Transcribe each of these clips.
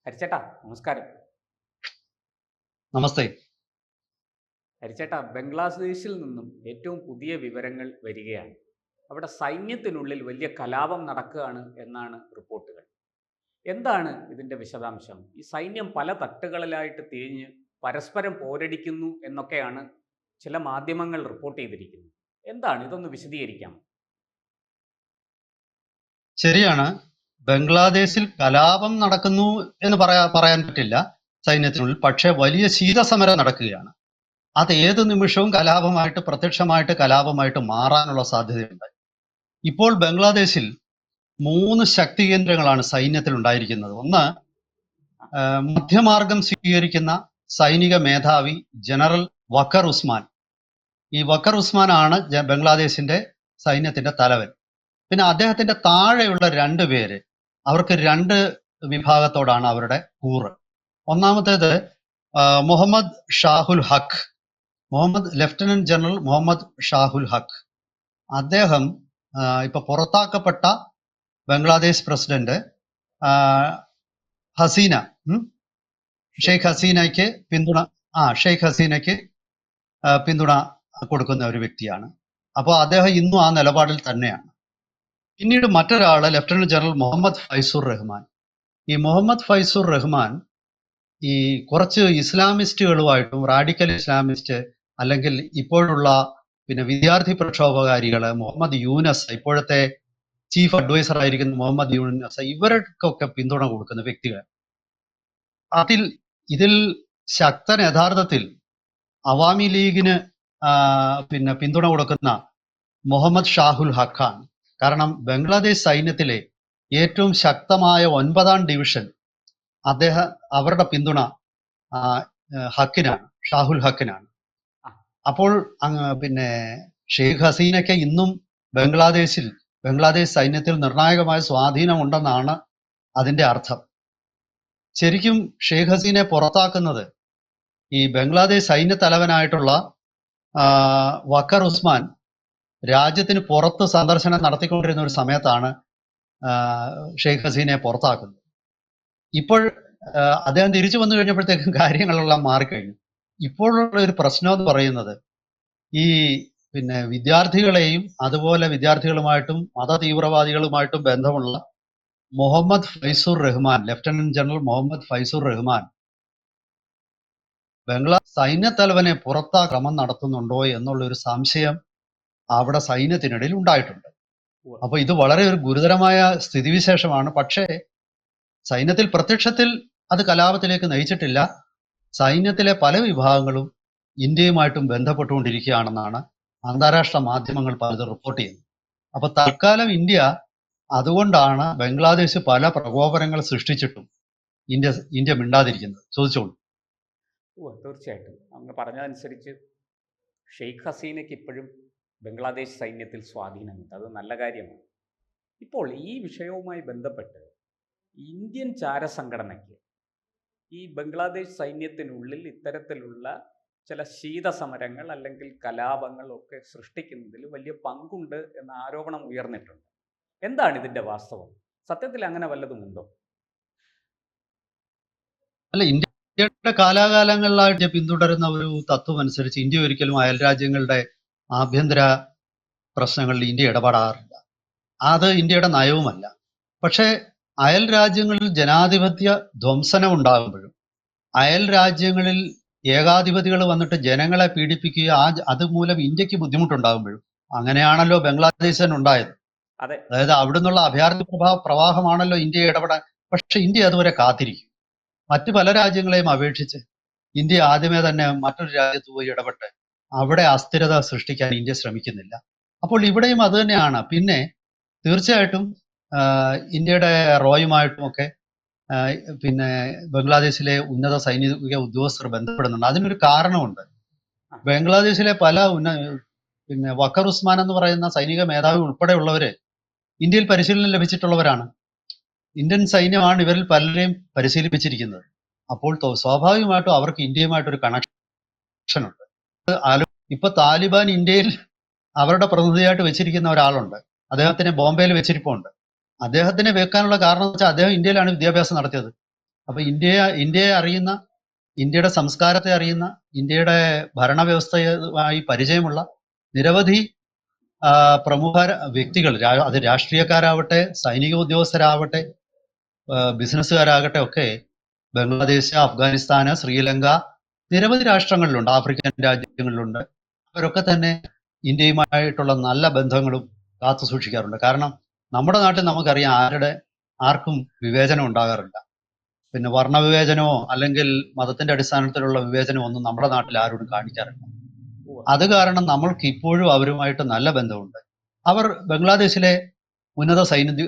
ഹരിച്ചേട്ടാ നമസ്കാരം. നമസ്തേ. ഹരിച്ചേട്ടാ, ബംഗ്ലാദേശിൽ നിന്നും ഏറ്റവും പുതിയ വിവരങ്ങൾ വരികയാണ്. അവിടെ സൈന്യത്തിനുള്ളിൽ വലിയ കലാപം നടക്കുകയാണ് എന്നാണ് റിപ്പോർട്ടുകൾ. എന്താണ് ഇതിൻ്റെ വിശദാംശം? ഈ സൈന്യം പല തട്ടുകളിലായിട്ട് തിരിഞ്ഞ് പരസ്പരം പോരടിക്കുന്നു എന്നൊക്കെയാണ് ചില മാധ്യമങ്ങൾ റിപ്പോർട്ട് ചെയ്തിരിക്കുന്നത്. എന്താണ് ഇതൊന്ന് വിശദീകരിക്കാമോ? ശരിയാണ്. ബംഗ്ലാദേശിൽ കലാപം നടക്കുന്നു എന്ന് പറയാൻ പറ്റില്ല സൈന്യത്തിനുള്ളിൽ. പക്ഷേ വലിയ ശീതസമരം നടക്കുകയാണ്. അത് ഏത് നിമിഷവും പ്രത്യക്ഷമായിട്ട് കലാപമായിട്ട് മാറാനുള്ള സാധ്യതയുണ്ട്. ഇപ്പോൾ ബംഗ്ലാദേശിൽ 3 ശക്തി കേന്ദ്രങ്ങളാണ് സൈന്യത്തിൽ ഉണ്ടായിരിക്കുന്നത്. ഒന്ന്, മധ്യമാർഗം സ്വീകരിക്കുന്ന സൈനിക മേധാവി ജനറൽ വക്കർ ഉസ്മാൻ. ഈ വക്കർ ഉസ്മാനാണ് ബംഗ്ലാദേശിന്റെ സൈന്യത്തിന്റെ തലവൻ. പിന്നെ അദ്ദേഹത്തിന്റെ താഴെയുള്ള 2 പേര്, അവർക്ക് 2 വിഭാഗത്തോടാണ് അവരുടെ കൂറ്. ഒന്നാമത്തേത് മുഹമ്മദ് ഷാഹുൽ ഹക്ക്, ലഫ്റ്റനന്റ് ജനറൽ മുഹമ്മദ് ഷാഹുൽ ഹക്ക്. അദ്ദേഹം ഇപ്പൊ പുറത്താക്കപ്പെട്ട ബംഗ്ലാദേശ് പ്രസിഡന്റ് ഹസീന, ഷെയ്ഖ് ഹസീനയ്ക്ക് പിന്തുണ കൊടുക്കുന്ന ഒരു വ്യക്തിയാണ്. അപ്പോൾ അദ്ദേഹം ഇന്നും ആ നിലപാടിൽ തന്നെയാണ്. പിന്നീട് മറ്റൊരാള് ലഫ്റ്റനന്റ് ജനറൽ മുഹമ്മദ് ഫൈസുർ റഹ്മാൻ. ഈ മുഹമ്മദ് ഫൈസുർ റഹ്മാൻ ഈ കുറച്ച് ഇസ്ലാമിസ്റ്റുകളുമായിട്ടും, റാഡിക്കൽ ഇസ്ലാമിസ്റ്റ് അല്ലെങ്കിൽ ഇപ്പോഴുള്ള വിദ്യാർത്ഥി പ്രക്ഷോഭകാരികള്, മുഹമ്മദ് യൂനസ്, ഇപ്പോഴത്തെ ചീഫ് അഡ്വൈസർ ആയിരിക്കുന്ന മുഹമ്മദ് യൂനസ്, ഇവർക്കൊക്കെ പിന്തുണ കൊടുക്കുന്ന വ്യക്തികൾ. ഇതിൽ ശക്തൻ യഥാർത്ഥത്തിൽ അവാമി ലീഗിന് പിന്തുണ കൊടുക്കുന്ന മുഹമ്മദ് ഷാഹുൽ ഹക്കാണ്. കാരണം ബംഗ്ലാദേശ് സൈന്യത്തിലെ ഏറ്റവും ശക്തമായ 9ാം ഡിവിഷൻ അവരുടെ പിന്തുണ ഷാഹുൽ ഹക്കിനാണ്. അപ്പോൾ ഷെയ്ഖ് ഹസീനയ്ക്ക് ഇന്നും ബംഗ്ലാദേശ് സൈന്യത്തിൽ നിർണായകമായ സ്വാധീനമുണ്ടെന്നാണ് അതിന്റെ അർത്ഥം. ശരിക്കും ഷെയ്ഖ് ഹസീനെ പുറത്താക്കുന്നത് ഈ ബംഗ്ലാദേശ് സൈന്യ തലവനായിട്ടുള്ള വക്കർ ഉസ്മാൻ രാജ്യത്തിന് പുറത്ത് സന്ദർശനം നടത്തിക്കൊണ്ടിരുന്ന ഒരു സമയത്താണ് ഷെയ്ഖ് ഹസീനെ പുറത്താക്കുന്നത്. ഇപ്പോൾ അദ്ദേഹം തിരിച്ചു വന്നു കഴിഞ്ഞപ്പോഴത്തേക്കും കാര്യങ്ങളെല്ലാം മാറിക്കഴിഞ്ഞു. ഇപ്പോഴുള്ള ഒരു പ്രശ്നം എന്ന് പറയുന്നത് ഈ വിദ്യാർത്ഥികളെയും അതുപോലെ വിദ്യാർത്ഥികളുമായിട്ടും മത തീവ്രവാദികളുമായിട്ടും ബന്ധമുള്ള മുഹമ്മദ് ഫൈസുർ റഹ്മാൻ, ലഫ്റ്റനന്റ് ജനറൽ മുഹമ്മദ് ഫൈസുർ റഹ്മാൻ സൈന്യ തലവനെ ക്രമം നടത്തുന്നുണ്ടോ എന്നുള്ള ഒരു സംശയം അവിടെ സൈന്യത്തിനിടയിൽ ഉണ്ടായിട്ടുണ്ട്. അപ്പൊ ഇത് വളരെ ഒരു ഗുരുതരമായ സ്ഥിതിവിശേഷമാണ്. പക്ഷേ സൈന്യത്തിൽ പ്രത്യക്ഷത്തിൽ അത് കലാപത്തിലേക്ക് നയിച്ചിട്ടില്ല. സൈന്യത്തിലെ പല വിഭാഗങ്ങളും ഇന്ത്യയുമായിട്ടും ബന്ധപ്പെട്ടുകൊണ്ടിരിക്കുകയാണെന്നാണ് അന്താരാഷ്ട്ര മാധ്യമങ്ങൾ പലതും റിപ്പോർട്ട് ചെയ്യുന്നത്. അപ്പൊ തൽക്കാലം ഇന്ത്യ അതുകൊണ്ടാണ് ബംഗ്ലാദേശ് പല പ്രകോപനങ്ങൾ സൃഷ്ടിച്ചിട്ടും ഇന്ത്യ മിണ്ടാതിരിക്കുന്നത്. ചോദിച്ചോളൂ. തീർച്ചയായിട്ടും അങ്ങ് പറഞ്ഞതനുസരിച്ച് ഷെയ്ഖ് ഹസീനയ്ക്ക് ഇപ്പോഴും ബംഗ്ലാദേശ് സൈന്യത്തിൽ സ്വാധീനമുണ്ട്. അത് നല്ല കാര്യമാണ്. ഇപ്പോൾ ഈ വിഷയവുമായി ബന്ധപ്പെട്ട് ഇന്ത്യൻ ചാരസംഘടനയ്ക്ക് ഈ ബംഗ്ലാദേശ് സൈന്യത്തിനുള്ളിൽ ഇത്തരത്തിലുള്ള ചില ശീതസമരങ്ങൾ അല്ലെങ്കിൽ കലാപങ്ങൾ ഒക്കെ സൃഷ്ടിക്കുന്നതിൽ വലിയ പങ്കുണ്ട് എന്ന ആരോപണം ഉയർന്നിട്ടുണ്ട്. എന്താണ് ഇതിന്റെ വാസ്തവം? സത്യത്തിൽ അങ്ങനെ വല്ലതുമുണ്ടോ? അല്ല, ഇന്ത്യയുടെ കാലാകാലങ്ങളിലായിട്ട് പിന്തുടരുന്ന ഒരു തത്വം അനുസരിച്ച് ഇന്ത്യ ഒരിക്കലും അയൽരാജ്യങ്ങളുടെ ആഭ്യന്തര പ്രശ്നങ്ങളിൽ ഇന്ത്യ ഇടപെടാറില്ല. അത് ഇന്ത്യയുടെ നയവുമല്ല. പക്ഷേ അയൽ രാജ്യങ്ങളിൽ ജനാധിപത്യ ധ്വംസനം ഉണ്ടാകുമ്പോഴും, അയൽ രാജ്യങ്ങളിൽ ഏകാധിപതികൾ വന്നിട്ട് ജനങ്ങളെ പീഡിപ്പിക്കുക, അതുമൂലം ഇന്ത്യക്ക് ബുദ്ധിമുട്ടുണ്ടാകുമ്പോഴും, അങ്ങനെയാണല്ലോ ബംഗ്ലാദേശ് തന്നെ ഉണ്ടായത്. അതായത് അവിടുന്നുള്ള അഭയാർത്ഥി പ്രവാഹമാണല്ലോ ഇന്ത്യ ഇടപെടാൻ. പക്ഷെ ഇന്ത്യ അതുവരെ കാത്തിരിക്കും. മറ്റു പല രാജ്യങ്ങളെയും അപേക്ഷിച്ച് ഇന്ത്യ ആദ്യമേ തന്നെ മറ്റൊരു രാജ്യത്ത് പോയി ഇടപെട്ട് അവിടെ അസ്ഥിരത സൃഷ്ടിക്കാൻ ഇന്ത്യ ശ്രമിക്കുന്നില്ല. അപ്പോൾ ഇവിടെയും അത് തന്നെയാണ്. പിന്നെ തീർച്ചയായിട്ടും ഇന്ത്യയുടെ റോയുമായിട്ടുമൊക്കെ ബംഗ്ലാദേശിലെ ഉന്നത സൈനിക ഉദ്യോഗസ്ഥർ ബന്ധപ്പെടുന്നുണ്ട്. അതിനൊരു കാരണമുണ്ട്. ബംഗ്ലാദേശിലെ പല വക്കർ ഉസ്മാൻ എന്ന് പറയുന്ന സൈനിക മേധാവി ഉൾപ്പെടെയുള്ളവര് ഇന്ത്യയിൽ പരിശീലനം ലഭിച്ചിട്ടുള്ളവരാണ്. ഇന്ത്യൻ സൈന്യമാണ് ഇവരിൽ പലരെയും പരിശീലിപ്പിച്ചിരിക്കുന്നത്. അപ്പോൾ സ്വാഭാവികമായിട്ടും അവർക്ക് ഇന്ത്യയുമായിട്ടൊരു കണക്ഷൻ ഉണ്ട്. ഇപ്പൊ താലിബാൻ ഇന്ത്യയിൽ അവരുടെ പ്രതിനിധിയായിട്ട് വെച്ചിരിക്കുന്ന ഒരാളുണ്ട്. അദ്ദേഹത്തിന് ബോംബെയിൽ വെച്ചിരിപ്പുണ്ട്. അദ്ദേഹത്തിനെ വെക്കാനുള്ള കാരണം എന്ന് വെച്ചാൽ അദ്ദേഹം ഇന്ത്യയിലാണ് വിദ്യാഭ്യാസം നടത്തിയത്. അപ്പൊ ഇന്ത്യയെ അറിയുന്ന, ഇന്ത്യയുടെ സംസ്കാരത്തെ അറിയുന്ന, ഇന്ത്യയുടെ ഭരണവ്യവസ്ഥയുമായി പരിചയമുള്ള നിരവധി പ്രമുഖ വ്യക്തികൾ, അത് രാഷ്ട്രീയക്കാരാവട്ടെ, സൈനിക ഉദ്യോഗസ്ഥരാവട്ടെ, ബിസിനസ്സുകാരാകട്ടെ, ഒക്കെ ബംഗ്ലാദേശ്, അഫ്ഗാനിസ്ഥാന്, ശ്രീലങ്ക, നിരവധി രാഷ്ട്രങ്ങളിലുണ്ട്, ആഫ്രിക്കൻ രാജ്യങ്ങളിലുണ്ട്. അവരൊക്കെ തന്നെ ഇന്ത്യയുമായിട്ടുള്ള നല്ല ബന്ധങ്ങളും കാത്തു സൂക്ഷിക്കാറുണ്ട്. കാരണം നമ്മുടെ നാട്ടിൽ നമുക്കറിയാം ആർക്കും വിവേചനം ഉണ്ടാകാറില്ല. പിന്നെ വർണ്ണവിവേചനമോ അല്ലെങ്കിൽ മതത്തിന്റെ അടിസ്ഥാനത്തിലുള്ള വിവേചനമോ ഒന്നും നമ്മുടെ നാട്ടിൽ ആരോടും കാണിക്കാറില്ല. അത് കാരണം നമ്മൾക്ക് ഇപ്പോഴും അവരുമായിട്ട് നല്ല ബന്ധമുണ്ട്. അവർ ബംഗ്ലാദേശിലെ ഉന്നത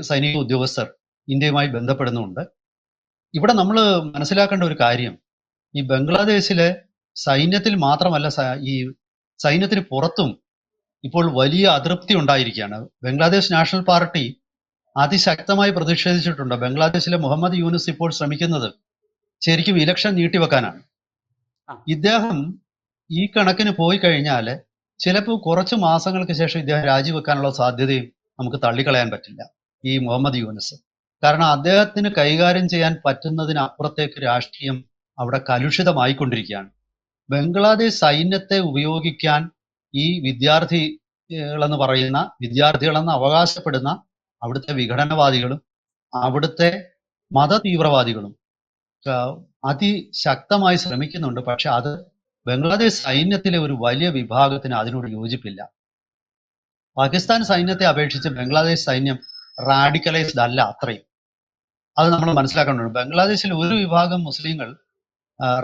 സൈനിക ഉദ്യോഗസ്ഥർ ഇന്ത്യയുമായി ബന്ധപ്പെടുന്നുമുണ്ട്. ഇവിടെ നമ്മൾ മനസ്സിലാക്കേണ്ട ഒരു കാര്യം, ഈ ബംഗ്ലാദേശിലെ സൈന്യത്തിൽ മാത്രമല്ല, ഈ സൈന്യത്തിന് പുറത്തും ഇപ്പോൾ വലിയ അതൃപ്തി ഉണ്ടായിരിക്കുകയാണ്. ബംഗ്ലാദേശ് നാഷണൽ പാർട്ടി അതിശക്തമായി പ്രതിഷേധിച്ചിട്ടുണ്ട്. ബംഗ്ലാദേശിലെ മുഹമ്മദ് യൂനുസ് ഇപ്പോൾ ശ്രമിക്കുന്നത് ശരിക്കും ഇലക്ഷൻ നീട്ടിവെക്കാനാണ്. ഇദ്ദേഹം ഈ കണക്കിന് പോയി കഴിഞ്ഞാൽ ചിലപ്പോൾ കുറച്ച് മാസങ്ങൾക്ക് ശേഷം ഇദ്ദേഹം രാജിവെക്കാനുള്ള സാധ്യതയും നമുക്ക് തള്ളിക്കളയാൻ പറ്റില്ല, ഈ മുഹമ്മദ് യൂനുസ്. കാരണം അദ്ദേഹത്തിന് കൈകാര്യം ചെയ്യാൻ പറ്റുന്നതിനപ്പുറത്തേക്ക് രാഷ്ട്രീയം അവിടെ കലുഷിതമായിക്കൊണ്ടിരിക്കുകയാണ്. ബംഗ്ലാദേശ് സൈന്യത്തെ ഉപയോഗിക്കാൻ ഈ വിദ്യാർത്ഥികളെന്ന് അവകാശപ്പെടുന്ന അവിടുത്തെ വിഘടനവാദികളും അവിടുത്തെ മത തീവ്രവാദികളും അതിശക്തമായി ശ്രമിക്കുന്നുണ്ട്. പക്ഷെ അത് ബംഗ്ലാദേശ് സൈന്യത്തിലെ ഒരു വലിയ വിഭാഗത്തിന് അതിനോട് യോജിപ്പില്ല. പാകിസ്ഥാൻ സൈന്യത്തെ അപേക്ഷിച്ച് ബംഗ്ലാദേശ് സൈന്യം റാഡിക്കലൈസ്ഡ് അല്ല അത്രയും. അത് നമ്മൾ മനസ്സിലാക്കേണ്ടതുണ്ട്. ബംഗ്ലാദേശിൽ ഒരു വിഭാഗം മുസ്ലിങ്ങൾ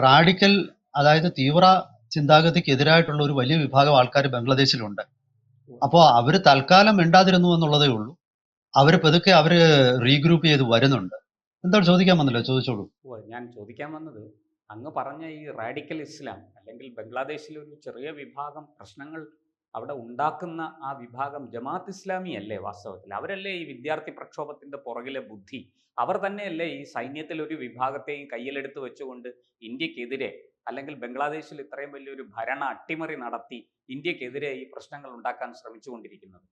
റാഡിക്കൽ, അതായത് തീവ്ര ചിന്താഗതിക്കെതിരായിട്ടുള്ള ഒരു വലിയ വിഭാഗം ആൾക്കാർ ബംഗ്ലാദേശിലുണ്ട്. അപ്പോൾ അവര് തൽക്കാലം മിണ്ടാതിരുന്നു എന്നുള്ളതേ ഉള്ളൂ. പതുക്കെ റീഗ്രൂപ്പ് ചെയ്ത് വരുന്നുണ്ട്. എന്താണ് ചോദിക്കാൻ വന്നല്ലോ, ചോദിച്ചോളൂ. ഞാൻ ചോദിക്കാൻ വന്നത്, അങ്ങ് പറഞ്ഞ ഈ റാഡിക്കൽ ഇസ്ലാം അല്ലെങ്കിൽ ബംഗ്ലാദേശിലെ ഒരു ചെറിയ വിഭാഗം പ്രശ്നങ്ങൾ അവിടെ ഉണ്ടാക്കുന്ന ആ വിഭാഗം ജമാഅത്ത് ഇസ്ലാമി അല്ലേ വാസ്തവത്തിൽ? അവരല്ലേ ഈ വിദ്യാർത്ഥി പ്രക്ഷോഭത്തിന്റെ പുറകിലെ ബുദ്ധി? അവർ തന്നെയല്ലേ ഈ സൈന്യത്തിൽ ഒരു വിഭാഗത്തെയും കയ്യിലെടുത്ത് വെച്ചുകൊണ്ട് ഇന്ത്യക്കെതിരെ, അല്ലെങ്കിൽ ബംഗ്ലാദേശിൽ ഇത്രയും വലിയൊരു ഭരണ അട്ടിമറി നടത്തി ഇന്ത്യക്കെതിരെ ഈ പ്രശ്നങ്ങൾ ഉണ്ടാക്കാൻ ശ്രമിച്ചുകൊണ്ടിരിക്കുന്നത്?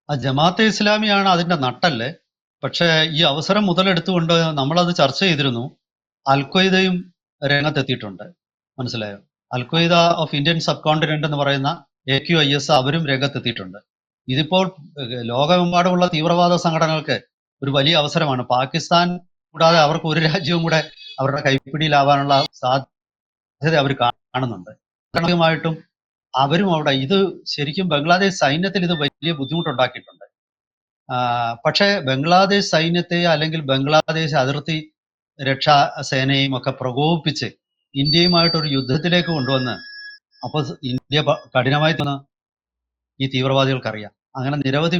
ആ ജമാഅത്തെ ഇസ്ലാമിയാണ് അതിന്റെ നട്ടല്. പക്ഷേ ഈ അവസരം മുതലെടുത്തുകൊണ്ട് നമ്മളത് ചർച്ച ചെയ്തിരുന്നു. അൽഖ്വയ്ദയും രംഗത്തെത്തിയിട്ടുണ്ട്, മനസ്സിലായോ? Al-Qaeda of Indian sub continent എന്ന് പറയുന്ന AQIS അവരും രംഗത്തെത്തിയിട്ടുണ്ട്. ഇതിപ്പോൾ ലോകമെമ്പാടുമുള്ള തീവ്രവാദ സംഘടനകൾക്ക് ഒരു വലിയ അവസരമാണ്. പാകിസ്ഥാൻ കൂടാതെ അവർക്ക് ഒരു രാജ്യവും കൂടെ അവരുടെ കൈപ്പിടിയിലാവാനുള്ള സാധ്യത അവർ കാണുന്നുണ്ട്. സ്വാഭാവികമായിട്ടും അവരും അവിടെ ഇത് ശരിക്കും ബംഗ്ലാദേശ് സൈന്യത്തിൽ ഇത് വലിയ ബുദ്ധിമുട്ടുണ്ടാക്കിയിട്ടുണ്ട്. പക്ഷേ ബംഗ്ലാദേശ് സൈന്യത്തെ അല്ലെങ്കിൽ ബംഗ്ലാദേശ് അതിർത്തി രക്ഷാ സേനയും ഒക്കെ പ്രകോപിപ്പിച്ച് ഇന്ത്യയുമായിട്ടൊരു യുദ്ധത്തിലേക്ക് കൊണ്ടുവന്ന് അപ്പോൾ ഇന്ത്യ കഠിനമായി ഈ തീവ്രവാദികൾക്കറിയാം. അങ്ങനെ നിരവധി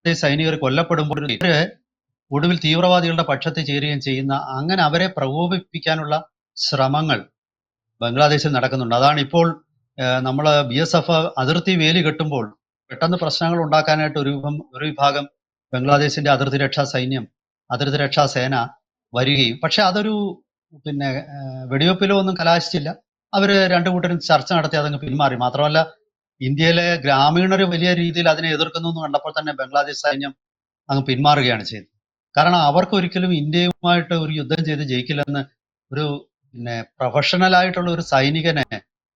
സൈനികർ കൊല്ലപ്പെടുമ്പോൾ ഒടുവിൽ തീവ്രവാദികളുടെ പക്ഷത്ത് ചേരുകയും ചെയ്യുന്ന, അങ്ങനെ അവരെ പ്രകോപിപ്പിക്കാനുള്ള ശ്രമങ്ങൾ ബംഗ്ലാദേശിൽ നടക്കുന്നുണ്ട്. അതാണ് ഇപ്പോൾ നമ്മൾ BSF അതിർത്തി വേലി കെട്ടുമ്പോൾ പെട്ടെന്ന് പ്രശ്നങ്ങൾ ഉണ്ടാക്കാനായിട്ട് ഒരു വിഭാഗം ബംഗ്ലാദേശിന്റെ അതിർത്തി രക്ഷാ സേന വരികയും, പക്ഷെ അതൊരു വെടിവെപ്പിലോ ഒന്നും കലാശിച്ചില്ല. അവര് രണ്ടു കൂട്ടരും ചർച്ച നടത്തി അതങ്ങ് പിന്മാറി. മാത്രമല്ല, ഇന്ത്യയിലെ ഗ്രാമീണർ വലിയ രീതിയിൽ അതിനെ എതിർക്കുന്നു എന്ന് കണ്ടപ്പോൾ തന്നെ ബംഗ്ലാദേശ് സൈന്യം അങ്ങ് പിന്മാറുകയാണ് ചെയ്തത്. കാരണം അവർക്ക് ഒരിക്കലും ഇന്ത്യയുമായിട്ട് ഒരു യുദ്ധം ചെയ്ത് ജയിക്കില്ലെന്ന് ഒരു പ്രൊഫഷണൽ ആയിട്ടുള്ള ഒരു സൈനികനെ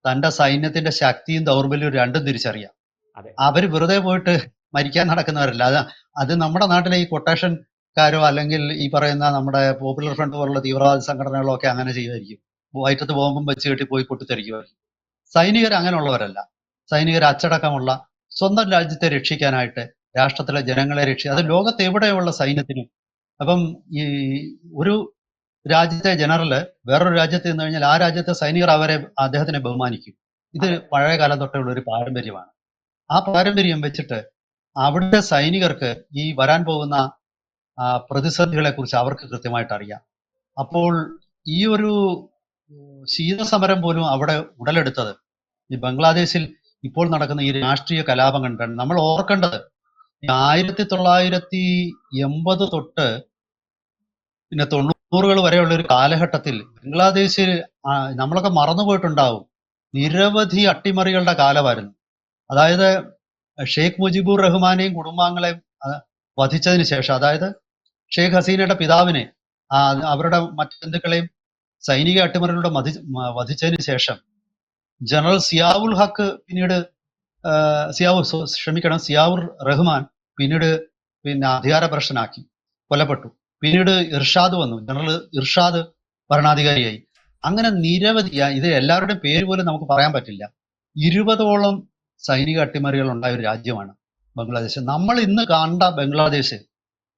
തന്റെ സൈന്യത്തിന്റെ ശക്തിയും ദൗർബല്യവും രണ്ടും തിരിച്ചറിയാം. അവര് വെറുതെ പോയിട്ട് മരിക്കാൻ നടക്കുന്നവരല്ല. അത് നമ്മുടെ നാട്ടിലെ ഈ കൊട്ടേഷൻകാരോ അല്ലെങ്കിൽ ഈ പറയുന്ന നമ്മുടെ പോപ്പുലർ ഫ്രണ്ട് പോലുള്ള തീവ്രവാദ സംഘടനകളോ ഒക്കെ അങ്ങനെ ചെയ്യുമായിരിക്കും. വയറ്റത്ത് ബോംബും വെച്ച് കെട്ടി പോയി പൊട്ടിത്തെറിക്കുമായിരിക്കും. സൈനികർ അങ്ങനെയുള്ളവരല്ല. സൈനികർ അച്ചടക്കമുള്ള, സ്വന്തം രാജ്യത്തെ രക്ഷിക്കാനായിട്ട്, രാഷ്ട്രത്തിലെ ജനങ്ങളെ അത് ലോകത്ത് എവിടെയുള്ള സൈന്യത്തിനും. അപ്പം ഈ ഒരു രാജ്യത്തെ ജനറല് വേറൊരു രാജ്യത്ത് നിന്ന് കഴിഞ്ഞാൽ ആ രാജ്യത്തെ സൈനികർ അദ്ദേഹത്തിനെ ബഹുമാനിക്കും. ഇത് പഴയ കാലം തൊട്ടുള്ള ഒരു പാരമ്പര്യമാണ്. ആ പാരമ്പര്യം വെച്ചിട്ട് അവിടുത്തെ സൈനികർക്ക് ഈ വരാൻ പോകുന്ന പ്രതിസന്ധികളെ കുറിച്ച് അവർക്ക് കൃത്യമായിട്ട് അറിയാം. അപ്പോൾ ഈ ഒരു ശീതസമരം പോലും അവിടെ ഉടലെടുത്തത് ഈ ബംഗ്ലാദേശിൽ ഇപ്പോൾ നടക്കുന്ന ഈ രാഷ്ട്രീയ കലാപം കണ്ടാണ്. നമ്മൾ ഓർക്കേണ്ടത് 1980 തൊട്ട് 90കൾ വരെയുള്ള ഒരു കാലഘട്ടത്തിൽ ബംഗ്ലാദേശിൽ നമ്മളൊക്കെ മറന്നുപോയിട്ടുണ്ടാവും, നിരവധി അട്ടിമറികളുടെ കാലമായിരുന്നു. അതായത് ഷെയ്ഖ് മുജിബുർ റഹ്മാനെയും കുടുംബാംഗങ്ങളെയും വധിച്ചതിന് ശേഷം, അതായത് ഷെയ്ഖ് ഹസീനയുടെ പിതാവിനെ അവരുടെ മറ്റു ബന്ധുക്കളെയും സൈനിക അട്ടിമറികളിലൂടെ വധിച്ചതിന് ശേഷം ജനറൽ സിയാവുൽ ഹക്ക് പിന്നീട് സിയാവുർ റഹ്മാൻ പിന്നീട് അധികാരഭ്രഷ്ടനാക്കി, കൊല്ലപ്പെട്ടു. പിന്നീട് ഇർഷാദ് വന്നു, ജനറൽ ഇർഷാദ് ഭരണാധികാരിയായി. അങ്ങനെ നിരവധി, ഇത് എല്ലാവരുടെയും പേര് പോലും നമുക്ക് പറയാൻ പറ്റില്ല, 20ഓളം സൈനിക അട്ടിമറികൾ ഉണ്ടായ ഒരു രാജ്യമാണ് ബംഗ്ലാദേശ്. നമ്മൾ ഇന്ന് കണ്ട ബംഗ്ലാദേശ്,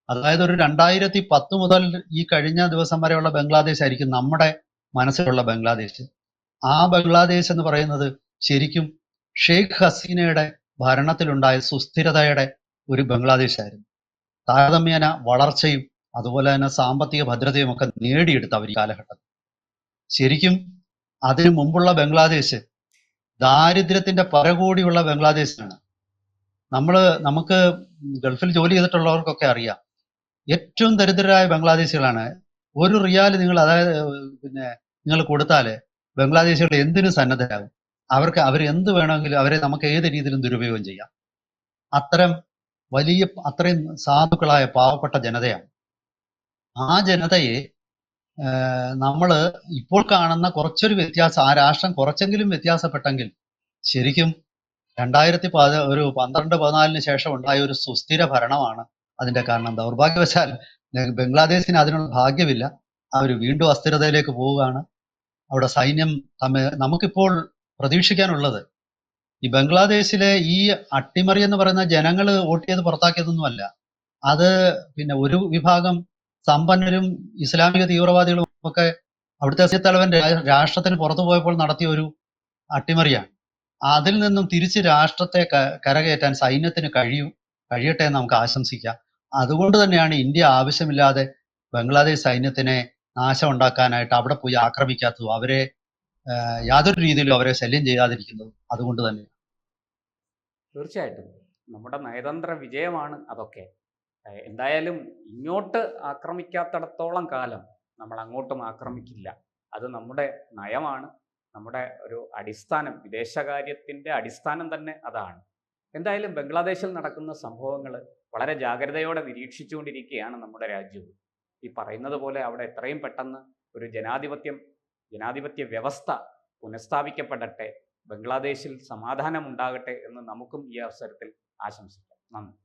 അതായത് ഒരു 2010 മുതൽ ഈ കഴിഞ്ഞ ദിവസം വരെയുള്ള ബംഗ്ലാദേശ് ആയിരിക്കും നമ്മുടെ മനസ്സിലുള്ള ബംഗ്ലാദേശ്. ആ ബംഗ്ലാദേശ് എന്ന് പറയുന്നത് ശരിക്കും ഷെയ്ഖ് ഹസീനയുടെ ഭരണത്തിലുണ്ടായ സുസ്ഥിരതയുടെ ഒരു ബംഗ്ലാദേശ് ആയിരുന്നു. താരതമ്യേന വളർച്ചയും അതുപോലെ തന്നെ സാമ്പത്തിക ഭദ്രതയും ഒക്കെ നേടിയെടുത്ത അവർ ഈ കാലഘട്ടത്തിൽ. ശരിക്കും അതിനു മുമ്പുള്ള ബംഗ്ലാദേശ് ദാരിദ്ര്യത്തിന്റെ പരകോടിയുള്ള ബംഗ്ലാദേശാണ്. നമുക്ക് ഗൾഫിൽ ജോലി ചെയ്തിട്ടുള്ളവർക്കൊക്കെ അറിയാം, ഏറ്റവും ദരിദ്രരായ ബംഗ്ലാദേശികളാണ്. ഒരു റിയാൽ നിങ്ങൾ, അതായത് നിങ്ങൾ കൊടുത്താല് ബംഗ്ലാദേശികൾ എന്തിനു സന്നദ്ധരാകും. അവർ എന്ത് വേണമെങ്കിലും അവരെ നമുക്ക് ഏത് രീതിയിലും ദുരുപയോഗം ചെയ്യാം. അത്രയും സാധുക്കളായ പാവപ്പെട്ട ജനതയാണ്. ആ ജനതയെ നമ്മൾ ഇപ്പോൾ കാണുന്ന കുറച്ചൊരു വ്യത്യാസം, ആ രാഷ്ട്രം കുറച്ചെങ്കിലും വ്യത്യാസപ്പെട്ടെങ്കിൽ ശരിക്കും 2012-14 ശേഷം ഉണ്ടായ ഒരു സുസ്ഥിര ഭരണമാണ് അതിന്റെ കാരണം. ദൗർഭാഗ്യവശാൽ ബംഗ്ലാദേശിന് അതിനുള്ള ഭാഗ്യമില്ല. അവർ വീണ്ടും അസ്ഥിരതയിലേക്ക് പോവുകയാണ്. അവിടെ സൈന്യം നമുക്കിപ്പോൾ പ്രതീക്ഷിക്കാനുള്ളത്, ഈ ബംഗ്ലാദേശിലെ ഈ അട്ടിമറി എന്ന് പറയുന്ന ജനങ്ങൾ വോട്ട് ചെയ്ത് പുറത്താക്കിയതൊന്നുമല്ല. അത് ഒരു വിഭാഗം സമ്പന്നരും ഇസ്ലാമിക തീവ്രവാദികളും ഒക്കെ അവിടുത്തെ തലവൻ രാഷ്ട്രത്തിന് പുറത്തു പോയപ്പോൾ നടത്തിയ ഒരു അട്ടിമറിയാണ്. അതിൽ നിന്നും തിരിച്ച് രാഷ്ട്രത്തെ കരകയറ്റാൻ സൈന്യത്തിന് കഴിയട്ടെ എന്ന് നമുക്ക് ആശംസിക്കാം. അതുകൊണ്ട് തന്നെയാണ് ഇന്ത്യ ആവശ്യമില്ലാതെ ബംഗ്ലാദേശ് സൈന്യത്തിനെ നാശം ഉണ്ടാക്കാനായിട്ട് അവിടെ പോയി ആക്രമിക്കാത്തതും അവരെ യാതൊരു രീതിയിലും അവരെ ശല്യം ചെയ്യാതിരിക്കുന്നതും അതുകൊണ്ട് തന്നെ. തീർച്ചയായിട്ടും നമ്മുടെ നയതന്ത്ര വിജയമാണ് അതൊക്കെ. എന്തായാലും ഇങ്ങോട്ട് ആക്രമിക്കാത്തിടത്തോളം കാലം നമ്മൾ അങ്ങോട്ടും ആക്രമിക്കില്ല. അത് നമ്മുടെ നയമാണ്, നമ്മുടെ ഒരു അടിസ്ഥാനം, വിദേശകാര്യത്തിൻ്റെ അടിസ്ഥാനം തന്നെ അതാണ്. എന്തായാലും ബംഗ്ലാദേശിൽ നടക്കുന്ന സംഭവങ്ങൾ വളരെ ജാഗ്രതയോടെ നിരീക്ഷിച്ചുകൊണ്ടിരിക്കുകയാണ് നമ്മുടെ രാജ്യവും. ഈ പറയുന്നത് പോലെ അവിടെ എത്രയും പെട്ടെന്ന് ഒരു ജനാധിപത്യ വ്യവസ്ഥ പുനഃസ്ഥാപിക്കപ്പെടട്ടെ, ബംഗ്ലാദേശിൽ സമാധാനം ഉണ്ടാകട്ടെ എന്ന് നമുക്കും ഈ അവസരത്തിൽ ആശംസിക്കാം. നന്ദി.